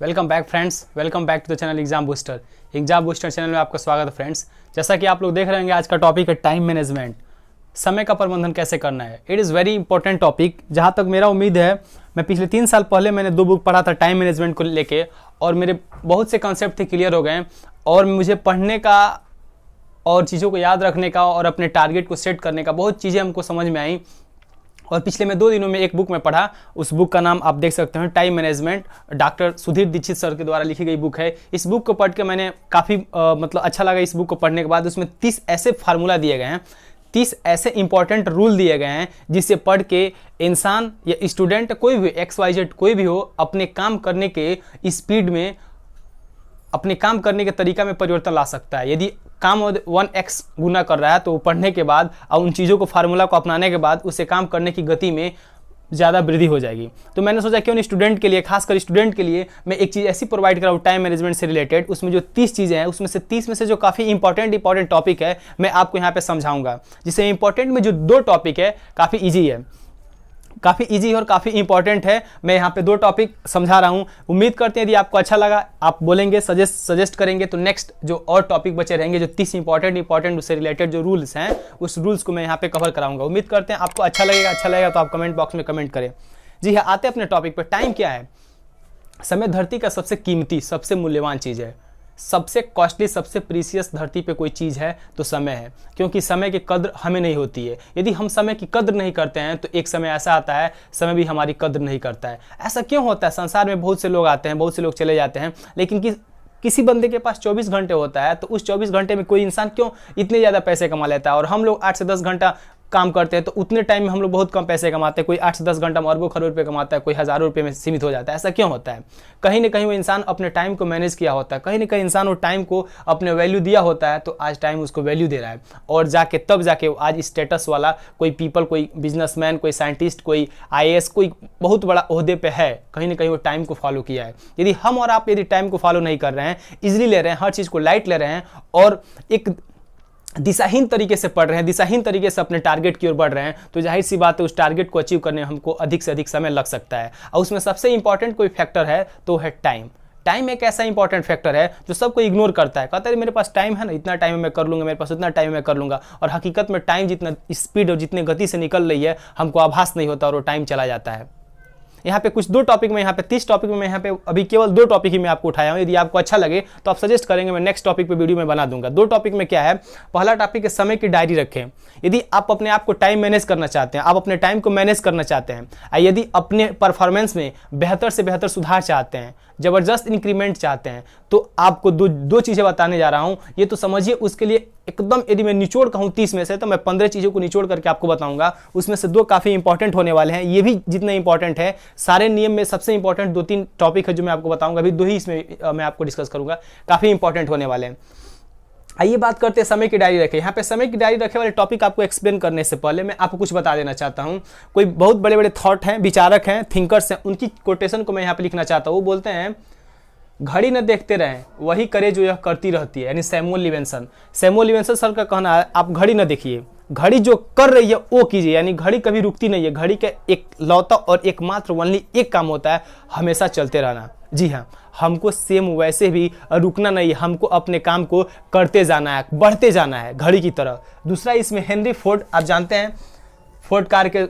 Welcome back friends, welcome back to the channel exam booster. Exam booster channel में आपका स्वागत है friends. जैसा कि आप लोग देख रहे होंगे, आज का टॉपिक है टाइम मैनेजमेंट। समय का प्रबंधन कैसे करना है। It is very important topic. जहाँ तक मेरा उम्मीद है, मैं पिछले 3 साल पहले मैंने 2 बुक पढ़ा था टाइम मैनेजमेंट को लेके, और मेरे बहुत से कॉन्सेप्ट थे क्लियर हो गए, और मुझे पढ़ने का और चीज़ों को याद रखने का और अपने टारगेट को सेट करने का बहुत चीज़ें हमको समझ में आई। और पिछले मैं 2 दिनों में एक बुक में पढ़ा, उस बुक का नाम आप देख सकते हैं, time management. Doctor Sudhir Dikshit sir के द्वारा लिखी गई बुक है। इस बुक को पढ़ के मैंने काफ़ी मतलब अच्छा लगा। इस बुक को पढ़ने के बाद उसमें 30 ऐसे फार्मूला दिए गए हैं, 30 ऐसे इंपॉर्टेंट रूल दिए गए हैं, जिससे पढ़ के इंसान या स्टूडेंट कोई भी XYZ कोई भी हो, अपने काम करने के स्पीड में, अपने काम करने के तरीका में परिवर्तन ला सकता है। यदि काम 1x गुना कर रहा है तो पढ़ने के बाद और उन चीज़ों को फार्मूला को अपनाने के बाद उसे काम करने की गति में ज़्यादा वृद्धि हो जाएगी। तो मैंने सोचा क्यों नहीं स्टूडेंट के लिए, खासकर स्टूडेंट के लिए मैं एक चीज़ ऐसी प्रोवाइड कराऊँ टाइम मैनेजमेंट से रिलेटेड। उसमें जो 30 चीज़ें हैं, उसमें से 30 में से जो काफ़ी इंपॉर्टेंट टॉपिक है, मैं आपको यहाँ पे समझाऊंगा। जिससे इंपॉर्टेंट में जो 2 टॉपिक है काफ़ी ईजी है, काफ़ी इजी और काफ़ी इंपॉर्टेंट है। मैं यहाँ पे 2 टॉपिक समझा रहा हूँ। उम्मीद करते हैं यदि आपको अच्छा लगा, आप बोलेंगे, सजेस्ट करेंगे, तो नेक्स्ट जो और टॉपिक बचे रहेंगे, जो 30 इंपॉर्टेंट उससे रिलेटेड जो रूल्स हैं, उस रूल्स को मैं यहाँ पे कवर कराऊंगा। उम्मीद करते हैं आपको अच्छा लगेगा तो आप कमेंट बॉक्स में कमेंट करें। जी हाँ, आते हैं अपने टॉपिक पर। टाइम क्या है? समय धरती का सबसे कीमती, सबसे मूल्यवान चीज़ है। सबसे कॉस्टली, सबसे प्रीसियस धरती पे कोई चीज़ है तो समय है, क्योंकि समय की कद्र हमें नहीं होती है। यदि हम समय की कद्र नहीं करते हैं तो एक समय ऐसा आता है, समय भी हमारी कद्र नहीं करता है। ऐसा क्यों होता है? संसार में बहुत से लोग आते हैं, बहुत से लोग चले जाते हैं, लेकिन किसी बंदे के पास 24 घंटे होता है, तो उस 24 घंटे में कोई इंसान क्यों इतने ज़्यादा पैसे कमा लेता है, और हम लोग 8 से 10 घंटा काम करते हैं, तो उतने टाइम में हम लोग बहुत कम पैसे कमाते हैं। कोई 8 से 10 घंटा में अरबों खरबों रुपये कमाता है, कोई हज़ारों रुपये में सीमित हो जाता है। ऐसा क्यों होता है? कहीं ना कहीं वो इंसान अपने टाइम को मैनेज किया होता है, कहीं ना कहीं इंसान वो टाइम को अपने वैल्यू दिया होता है, तो आज टाइम उसको वैल्यू दे रहा है, और तब जाके आज स्टेटस वाला कोई पीपल, कोई बिजनेसमैन, कोई साइंटिस्ट, कोई IAS, कोई बहुत बड़ा ओहदे पे है। कहीं ना कहीं वो टाइम को फॉलो किया है। यदि हम और आप यदि टाइम को फॉलो नहीं कर रहे हैं, इजीली ले रहे हैं, हर चीज़ को लाइट ले रहे हैं, और एक दिशाहीन तरीके से पढ़ रहे हैं, दिशाहीन तरीके से अपने टारगेट की ओर बढ़ रहे हैं, तो जाहिर सी बात है उस टारगेट को अचीव करने में हमको अधिक से अधिक समय लग सकता है। और उसमें सबसे इंपॉर्टेंट कोई फैक्टर है तो है टाइम। टाइम एक ऐसा इंपॉर्टेंट फैक्टर है जो सबको इग्नोर करता है। कहता है मेरे पास टाइम है ना, इतना टाइम में मैं कर लूँगा, मेरे पास उतना टाइम में कर लूँगा, और हकीकत में टाइम जितना स्पीड और जितने गति से निकल रही है, हमको आभास नहीं होता, और वो टाइम चला जाता है। यहाँ पे कुछ 2 टॉपिक में, यहाँ पे 30 टॉपिक में मैं यहाँ पे अभी केवल 2 टॉपिक ही मैं आपको उठाया हूँ। यदि आपको अच्छा लगे तो आप सजेस्ट करेंगे, मैं नेक्स्ट टॉपिक पे वीडियो में बना दूंगा। 2 टॉपिक में क्या है? पहला टॉपिक है समय की डायरी रखें। यदि आप अपने आप को टाइम मैनेज करना चाहते हैं, आप अपने टाइम को मैनेज करना चाहते हैं, यदि अपने परफॉर्मेंस में बेहतर से बेहतर सुधार चाहते हैं, जबरदस्त इंक्रीमेंट चाहते हैं, तो आपको दो चीज़ें बताने जा रहा हूँ। ये तो समझिए, उसके लिए एकदम यदि मैं निचोड़ कहूँ 30 में से, तो मैं 15 चीज़ों को निचोड़ करके आपको बताऊंगा। उसमें से 2 काफ़ी इंपॉर्टेंट होने वाले हैं। ये भी जितने इंपॉर्टेंट है, सारे नियम में सबसे इंपॉर्टेंट 2-3 टॉपिक है जो मैं आपको बताऊंगा। अभी 2 ही इसमें मैं आपको डिस्कस करूंगा, काफ़ी इंपॉर्टेंट होने वाले हैं। आइए बात करते हैं समय की डायरी रखें। यहाँ पे समय की डायरी रखे वाले टॉपिक आपको एक्सप्लेन करने से पहले मैं आपको कुछ बता देना चाहता हूँ। कोई बहुत बड़े बड़े थॉट हैं, विचारक हैं, थिंकर्स हैं, उनकी कोटेशन को मैं यहाँ पे लिखना चाहता हूँ। वो बोलते हैं, घड़ी न देखते रहें, वही करे जो यह करती रहती है, यानी सैमुअल लिविंगस्टन सर का कहना है, आप घड़ी न देखिए, घड़ी जो कर रही है वो कीजिए। यानी घड़ी कभी रुकती नहीं है। घड़ी का एक लौता और एकमात्र ओनली एक काम होता है, हमेशा चलते रहना। जी हाँ, हमको सेम वैसे भी रुकना नहीं है, हमको अपने काम को करते जाना है, बढ़ते जाना है घड़ी की तरह। दूसरा, इसमें हेनरी फोर्ड, आप जानते हैं फोर्ड कार के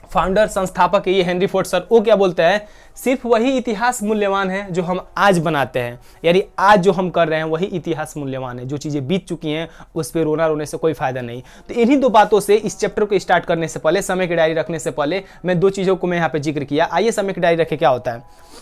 फाउंडर, संस्थापक है ये हेनरी फोर्ड सर। वो क्या बोलते हैं? सिर्फ वही इतिहास मूल्यवान है जो हम आज बनाते हैं। यानी आज जो हम कर रहे हैं वही इतिहास मूल्यवान है। जो चीज़ें बीत चुकी हैं उस पर रोने से कोई फायदा नहीं। तो इन्हीं 2 बातों से इस चैप्टर को स्टार्ट करने से पहले, समय की डायरी रखने से पहले, मैं 2 चीज़ों को मैं यहाँ पे जिक्र किया। आइए समय की डायरी रखे क्या होता है।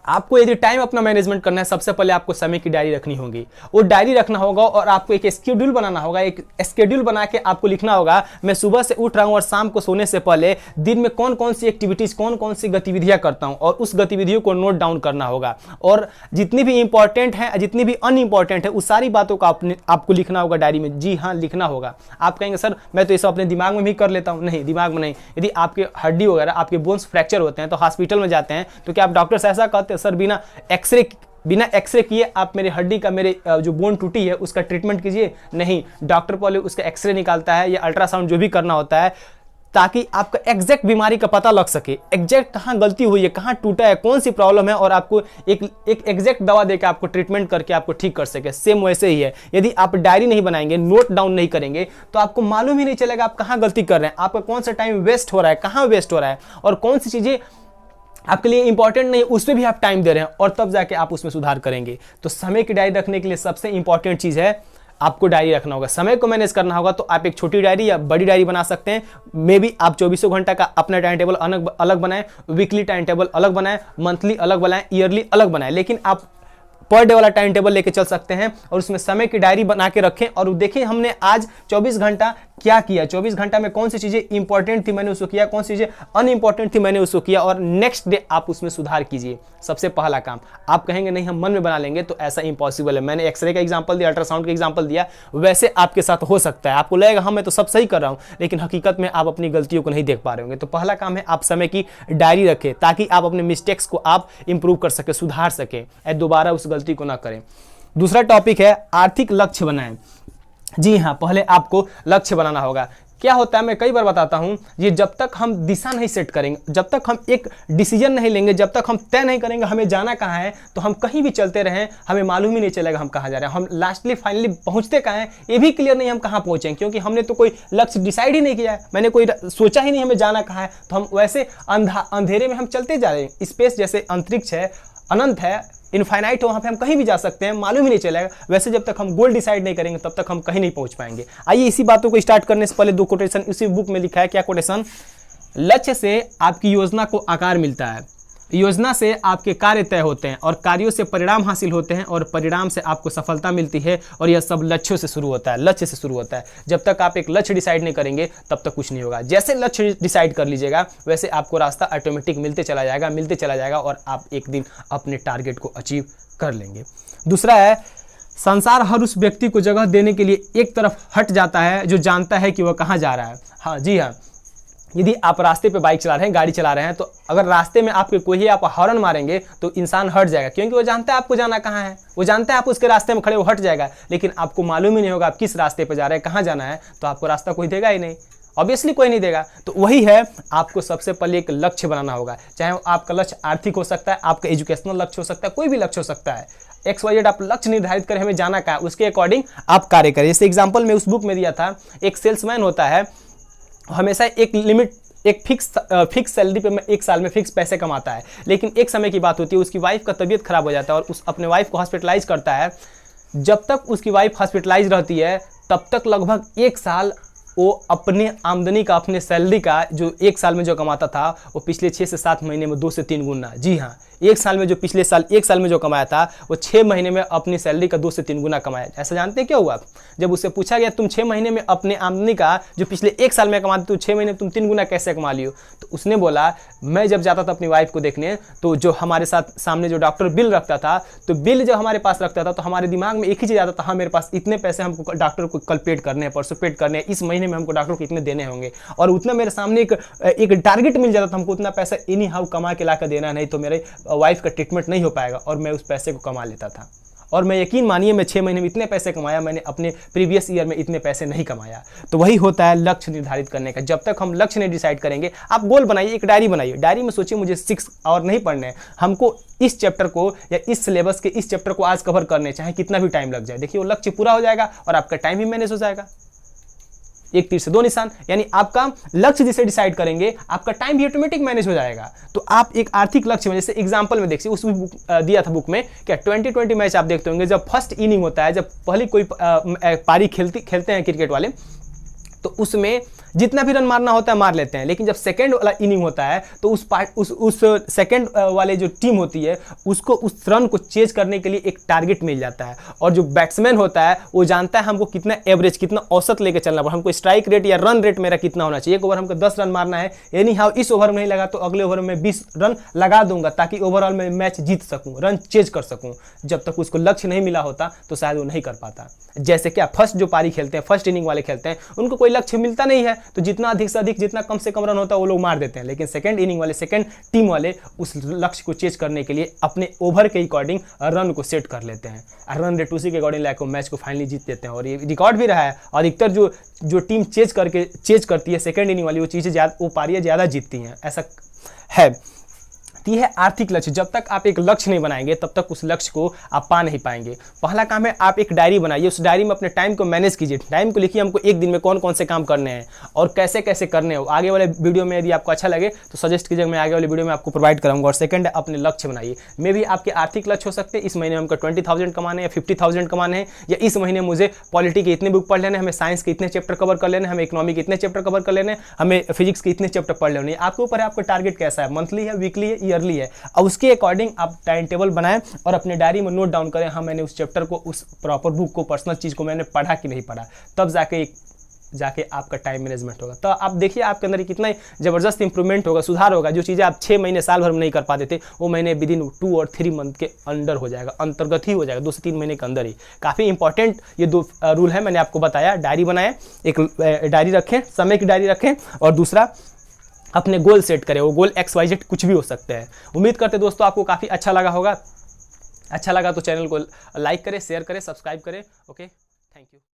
आपको यदि टाइम अपना मैनेजमेंट करना है, सबसे पहले आपको समय की डायरी रखनी होगी। वो डायरी रखना होगा और आपको एक शेड्यूल बनाना होगा। एक शेड्यूल बना के आपको लिखना होगा, मैं सुबह से उठ रहा हूँ और शाम को सोने से पहले दिन में कौन कौन सी एक्टिविटीज़, कौन कौन सी गतिविधियाँ करता हूँ, और उस गतिविधियों को नोट डाउन करना होगा। और जितनी भी इंपॉर्टेंट है, जितनी भी अनइम्पॉर्टेंट है, उस सारी बातों का आपको लिखना होगा डायरी में। जी हाँ, लिखना होगा। आप कहेंगे सर मैं तो ये सब अपने दिमाग में भी कर लेता हूँ। नहीं, दिमाग में नहीं। यदि आपके हड्डी वगैरह, आपके बोन्स फ्रैक्चर होते हैं तो हॉस्पिटल में जाते हैं, तो क्या आप डॉक्टर से ऐसा कहते हैं, सर बिना एक्सरे किए आप मेरे हड्डी का, मेरे जो बोन टूटी है उसका ट्रीटमेंट कीजिए? नहीं, डॉक्टर पहले उसका एक्सरे निकालता है या अल्ट्रासाउंड जो भी करना होता है, ताकि आपका एग्जैक्ट बीमारी का पता लग सके, एग्जैक्ट कहाँ गलती हुई है, कहाँ टूटा है, कौन सी प्रॉब्लम है, और आपको एक एग्जैक्ट दवा देकर आपको ट्रीटमेंट करके आपको ठीक कर सके। सेम वैसे ही है, यदि आप डायरी नहीं बनाएंगे, नोट डाउन नहीं करेंगे, तो आपको मालूम ही नहीं चलेगा आप कहाँ गलती कर रहे हैं, आपका कौन सा टाइम वेस्ट हो रहा है, कहाँ वेस्ट हो रहा है, और कौन सी चीज़ें आपके लिए इंपॉर्टेंट नहीं, उस पर भी आप टाइम दे रहे हैं, और तब जाके आप उसमें सुधार करेंगे। तो समय की डायरी रखने के लिए सबसे इंपॉर्टेंट चीज़ है आपको डायरी रखना होगा। समय को मैनेज करना होगा तो आप एक छोटी डायरी या बड़ी डायरी बना सकते हैं। मे बी आप 24 घंटा का अपना टाइम टेबल अलग बनाएं, वीकली टाइम टेबल अलग बनाएं, मंथली अलग बनाएं, ईयरली अलग बनाएं, लेकिन आप पर डे वाला टाइम टेबल लेके चल सकते हैं और उसमें समय की डायरी बना के रखें और देखें हमने आज 24 घंटा क्या किया, 24 घंटा में कौन सी चीजें इंपॉर्टेंट थी मैंने उसको किया, कौन सी चीजें अनइंपॉर्टेंट थी मैंने उसको किया, और नेक्स्ट डे आप उसमें सुधार कीजिए। सबसे पहला काम। आप कहेंगे नहीं हम मन में बना लेंगे, तो ऐसा इंपॉसिबल है। मैंने एक्सरे का एग्जांपल दिया, अल्ट्रासाउंड का एग्जांपल दिया, वैसे आपके साथ हो सकता है। आपको लगेगा हाँ मैं तो सब सही कर रहा हूं, लेकिन हकीकत में आप अपनी गलतियों को नहीं देख पा रहे होंगे। तो पहला काम है आप समय की डायरी रखें ताकि आप अपने मिस्टेक्स को आप इंप्रूव कर सके, सुधार सके, दोबारा उस गलती को ना करें। दूसरा टॉपिक है आर्थिक लक्ष्य बनाएं। जी हाँ, पहले आपको लक्ष्य बनाना होगा। क्या होता है मैं कई बार बताता हूं, ये जब तक हम दिशा नहीं सेट करेंगे, जब तक हम एक डिसीजन नहीं लेंगे, जब तक हम तय नहीं करेंगे हमें जाना कहाँ है, तो हम कहीं भी चलते रहें हमें मालूम ही नहीं चलेगा हम कहाँ जा रहे हैं। हम लास्टली फाइनली पहुंचते कहाँ हैं ये भी क्लियर नहीं हम कहाँ पहुंचेंगे, क्योंकि हमने तो कोई लक्ष्य डिसाइड ही नहीं किया है, मैंने कोई सोचा ही नहीं हमें जाना कहाँ है। तो हम वैसे अंधेरे में हम चलते जा रहे हैं। स्पेस जैसे अंतरिक्ष है, अनंत है, इनफाइनाइट हो, वहाँ पे हम कहीं भी जा सकते हैं, मालूम ही नहीं चलेगा। वैसे जब तक हम गोल डिसाइड नहीं करेंगे तब तक हम कहीं नहीं पहुंच पाएंगे। आइए इसी बातों को स्टार्ट करने से पहले दो कोटेशन इसी बुक में लिखा है। क्या कोटेशन? लक्ष्य से आपकी योजना को आकार मिलता है, योजना से आपके कार्य तय होते हैं और कार्यों से परिणाम हासिल होते हैं और परिणाम से आपको सफलता मिलती है, और यह सब लक्ष्यों से शुरू होता है, लक्ष्य से शुरू होता है। जब तक आप एक लक्ष्य डिसाइड नहीं करेंगे तब तक कुछ नहीं होगा। जैसे लक्ष्य डिसाइड कर लीजिएगा वैसे आपको रास्ता ऑटोमेटिक मिलते चला जाएगा और आप एक दिन अपने टारगेट को अचीव कर लेंगे। दूसरा है संसार हर उस व्यक्ति को जगह देने के लिए एक तरफ हट जाता है जो जानता है कि वह कहाँ जा रहा है। हाँ जी हाँ, यदि आप रास्ते पे बाइक चला रहे हैं, गाड़ी चला रहे हैं, तो अगर रास्ते में आपके कोई आप हॉर्न मारेंगे तो इंसान हट जाएगा, क्योंकि वो जानता है आपको जाना कहाँ है, वो जानता है आप उसके रास्ते में खड़े, वो हट जाएगा। लेकिन आपको मालूम ही नहीं होगा आप किस रास्ते पे जा रहे हैं, कहाँ जाना है, तो आपको रास्ता कोई देगा ही नहीं, ऑब्वियसली कोई नहीं देगा। तो वही है, आपको सबसे पहले एक लक्ष्य बनाना होगा। चाहे आपका लक्ष्य आर्थिक हो सकता है, आपका एजुकेशनल लक्ष्य हो सकता है, कोई भी लक्ष्य हो सकता है। XYZ आप लक्ष्य निर्धारित करें हमें जाना कहाँ है, उसके अकॉर्डिंग आप कार्य करें। जैसे एग्जाम्पल में उस बुक में दिया था, एक सेल्समैन होता है, हमेशा एक लिमिट, एक फिक्स सैलरी पे एक साल में फिक्स पैसे कमाता है। लेकिन एक समय की बात होती है उसकी वाइफ का तबीयत खराब हो जाता है और उस अपने वाइफ को हॉस्पिटलाइज करता है। जब तक उसकी वाइफ हॉस्पिटलाइज रहती है तब तक लगभग एक साल वो अपने आमदनी का, अपने सैलरी का जो एक साल में जो कमाता था वो पिछले 6 से 7 महीने में 2 से 3 गुना, जी हाँ, एक साल में जो पिछले साल एक साल में जो कमाया था वो 6 महीने में अपनी सैलरी का 2 से 3 गुना कमाया। ऐसा जानते हैं क्या हुआ? जब उससे पूछा गया तुम 6 महीने में अपने आमदनी का जो पिछले एक साल में कमाते तो 6 महीने में तुम 3 गुना कैसे कमा लियो, तो उसने बोला मैं जब जाता था अपनी वाइफ को देखने तो जो हमारे साथ सामने जो डॉक्टर बिल रखता था, तो बिल जब हमारे पास रखता था तो हमारे दिमाग में एक ही चीज आता था, हाँ मेरे पास इतने पैसे हमको डॉक्टर को कल पेड करने हैं, परसों पेड करने हैं, इस महीने में हमको डॉक्टर को इतने देने होंगे, और उतना मेरे सामने एक टारगेट मिल जाता था, हमको उतना पैसा एनी हाउ कमा के ला कर देना, नहीं तो मेरे वाइफ का ट्रीटमेंट नहीं हो पाएगा, और मैं उस पैसे को कमा लेता था। और मैं यकीन मानिए मैं 6 महीने में इतने पैसे कमाया, मैंने अपने प्रीवियस ईयर में इतने पैसे नहीं कमाया। तो वही होता है लक्ष्य निर्धारित करने का। जब तक हम लक्ष्य नहीं डिसाइड करेंगे, आप गोल बनाइए, एक डायरी बनाइए, डायरी में सोचिए मुझे 6 आवर नहीं पढ़ने हैं, हमको इस चैप्टर को या इस सिलेबस के इस चैप्टर को आज कवर करने, चाहे कितना भी टाइम लग जाए। देखिए वो लक्ष्य पूरा हो जाएगा और आपका टाइम भी मैनेज हो जाएगा। एक तीर से दो निशान, यानी आपका लक्ष्य जिसे डिसाइड करेंगे आपका टाइम भी ऑटोमेटिक मैनेज हो जाएगा। तो आप एक आर्थिक लक्ष्य में, जैसे एग्जांपल में देखिए उस दिया था बुक में, क्या 2020 मैच आप देखते होंगे, जब फर्स्ट इनिंग होता है, जब पहली कोई पारी खेलते हैं क्रिकेट वाले, तो उसमें जितना भी रन मारना होता है मार लेते हैं, लेकिन जब सेकंड वाला इनिंग होता है तो उस सेकंड वाले जो टीम होती है उसको उस रन को चेज करने के लिए एक टारगेट मिल जाता है, और जो बैट्समैन होता है वो जानता है हमको कितना एवरेज, कितना औसत लेके चलना पड़ा, हमको स्ट्राइक रेट या रन रेट मेरा कितना होना चाहिए। एक ओवर हमको 10 रन मारना है, एनी हाउ इस ओवर में नहीं लगा तो अगले ओवर में 20 रन लगा दूंगा ताकि ओवरऑल मैं मैच जीत सकूं, रन चेज कर सकूं। जब तक उसको लक्ष्य नहीं मिला होता तो शायद वो नहीं कर पाता। जैसे क्या फर्स्ट जो पारी खेलते हैं, फर्स्ट इनिंग वाले खेलते हैं, उनको कोई लक्ष्य मिलता नहीं है, तो जितना अधिक से अधिक, जितना कम से कम रन होता है वो लोग मार देते हैं। लेकिन सेकंड इनिंग वाले, सेकंड टीम वाले उस लक्ष्य को चेज करने के लिए अपने ओवर के अकॉर्डिंग रन को सेट कर लेते हैं और रन रेट उसी के अकॉर्डिंग लाइक मैच को फाइनली जीत देते हैं। और ये रिकॉर्ड भी रहा है। अधिकतर जो टीम चेज करती है सेकंड इनिंग वाली, वो चीज़ें ज़्यादा, वो पारियाँ ज़्यादा जीतती हैं, ऐसा है। ये है आर्थिक लक्ष्य। जब तक आप एक लक्ष्य नहीं बनाएंगे तब तक उस लक्ष्य को आप पा नहीं पाएंगे। पहला काम है आप एक डायरी बनाइए, उस डायरी में अपने टाइम को मैनेज कीजिए। टाइम को लिखिए हमको एक दिन में कौन कौन से काम करने हैं और कैसे कैसे करने हो। आगे वाले वीडियो में यदि आपको अच्छा लगे तो सजेस्ट कीजिएगा, मैं आगे वाले वीडियो में आपको प्रोवाइड कराऊंगा। और सेकंड है अपने लक्ष्य बनाइए। मे भी आपके आर्थिक लक्ष्य हो सकते हैं, इस महीने हमको 20,000 कमाने हैं या 50,000 कमाने हैं, या इस महीने मुझे पॉलिटी के इतने बुक पढ़ लेने, हमें साइंस के इतने चैप्टर कवर कर लेने, हमें इकोनॉमी के इतने चैप्टर कवर कर लेने, हमें फिजिक्स के इतने चैप्टर पढ़ लेने। आपके ऊपर है आपका टारगेट कैसा है, मंथली है, वीकली है, ईयरली है। अब उसके अकॉर्डिंग आप टाइम टेबल बनाएं और अपने डायरी में नोट डाउन करें, हाँ मैंने उस चैप्टर को, उस प्रॉपर बुक को, पर्सनल चीज़ को मैंने पढ़ा कि नहीं पढ़ा। तब जाके आपका टाइम मैनेजमेंट होगा। तो आप देखिए आपके अंदर कितना ज़बरदस्त इंप्रूवमेंट होगा, सुधार होगा। जो चीज़ें आप 6 महीने, साल भर में नहीं कर पाते थे, वो महीने विदिन 2 और 3 मंथ के अंदर हो जाएगा, अंतर्गत ही हो जाएगा, 2 से 3 महीने के अंदर ही। काफ़ी इंपॉर्टेंट ये 2 रूल है, मैंने आपको बताया। डायरी बनाएं, एक डायरी रखें, समय की डायरी रखें, और दूसरा अपने गोल सेट करें। वो गोल XYZ कुछ भी हो सकते हैं। उम्मीद करते दोस्तों आपको काफ़ी अच्छा लगा होगा। अच्छा लगा तो चैनल को लाइक करें, शेयर करें, सब्सक्राइब करें। Okay, thank you.